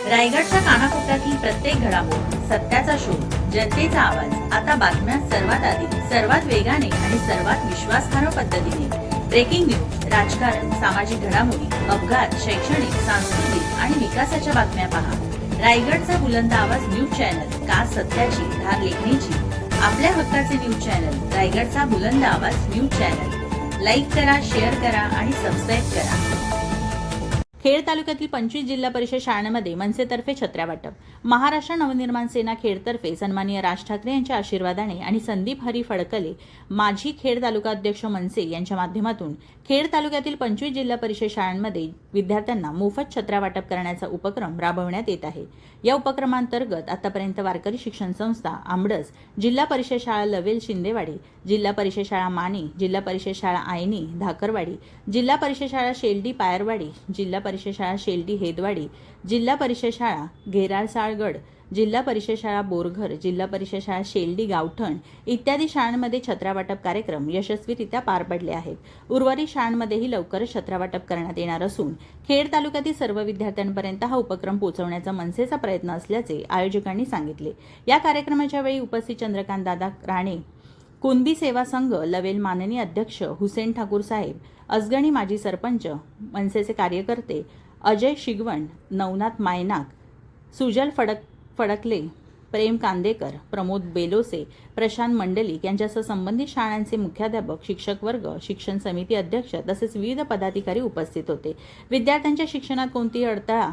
रायगडच्या कानाकोपऱ्यातील प्रत्येक घडामोड, सत्याचा शोध, जनतेचा आवाज. आता बातम्या सर्वात आधी, सर्वात वेगाने आणि सर्वात विश्वासार्ह पद्धतीने. ब्रेकिंग न्यूज, राजकारण, सामाजिक घडामोडी, अपघात, शैक्षणिक, सांस्कृतिक आणि विकासाच्या बातम्या पहा. रायगडचा बुलंद आवाज न्यूज चॅनल, का सत्याची धार लेखणीची. आपल्या हक्काचे न्यूज चॅनल, रायगडचा बुलंद आवाज न्यूज चॅनल. लाईक करा, शेअर करा आणि सबस्क्राईब करा. खेड तालुक्यातील 25 जिल्हा परिषद शाळांमध्ये मनसेतर्फे छत्र्या वाटप. महाराष्ट्र नवनिर्माण सेना खेडतर्फे सन्माननीय राज ठाकरे यांच्या आशीर्वादाने आणि संदीप हरी फडकले माजी खेड तालुका अध्यक्ष मनसे यांच्या माध्यमातून खेड तालुक्यातील 25 जिल्हा परिषद शाळांमध्ये विद्यार्थ्यांना मोफत छत्र्या वाटप करण्याचा उपक्रम राबवण्यात येत आहे. या उपक्रमांतर्गत आतापर्यंत वारकरी शिक्षण संस्था आंबडस, जिल्हा परिषद शाळा लवेल शिंदेवाडी, जिल्हा परिषद शाळा मानी, जिल्हा परिषद शाळा आयनी धाकरवाडी, जिल्हा परिषद शाळा शेलडी पायरवाडी, जिल्हा परिषद शाळा शेलडी हेदवाडी, जिल्हा परिषद शाळा घेराळसाळगड, जिल्हा परिषद शाळा बोरघर, जिल्हा परिषद शाळा शेलडी गावठण इत्यादी शाळांमध्ये छत्र्या वाटप कार्यक्रम यशस्वीरित्या पार पडले आहेत. उर्वरित शाळांमध्येही लवकरच छत्र्या वाटप करण्यात येणार असून खेड तालुक्यातील सर्व विद्यार्थ्यांपर्यंत हा उपक्रम पोहोचवण्याचा मनसेचा प्रयत्न असल्याचे आयोजकांनी सांगितले. या कार्यक्रमाच्या वेळी उपस्थित चंद्रकांत दादा राणे, कुणबी सेवा संघ लवेल माननीय अध्यक्ष हुसेन ठाकूर साहेब, असगणी माजी सरपंच, मनसेचे कार्यकर्ते अजय शिगवण, नवनाथ मायनाक, सुजल फडकले, प्रेम कांदेकर, प्रमोद बेलोसे, प्रशांत मंडलिक यांच्यासह संबंधित शाळांचे मुख्याध्यापक, शिक्षक वर्ग, शिक्षण समिती अध्यक्ष तसेच विविध पदाधिकारी उपस्थित होते. विद्यार्थ्यांच्या शिक्षणात कोणतीही अडथळा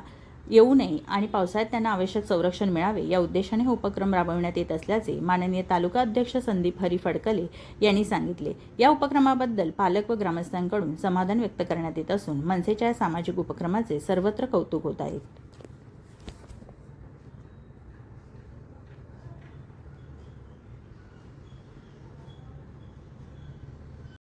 येऊ नये आणि पावसाळ्यात त्यांना आवश्यक संरक्षण मिळावे या उद्देशाने हा उपक्रम राबविण्यात येत असल्याचे माननीय तालुका अध्यक्ष संदीप हरी फडकले यांनी सांगितले. या उपक्रमाबद्दल पालक व ग्रामस्थांकडून समाधान व्यक्त करण्यात येत असून मनसेच्या सामाजिक उपक्रमाचे सर्वत्र कौतुक होत आहे.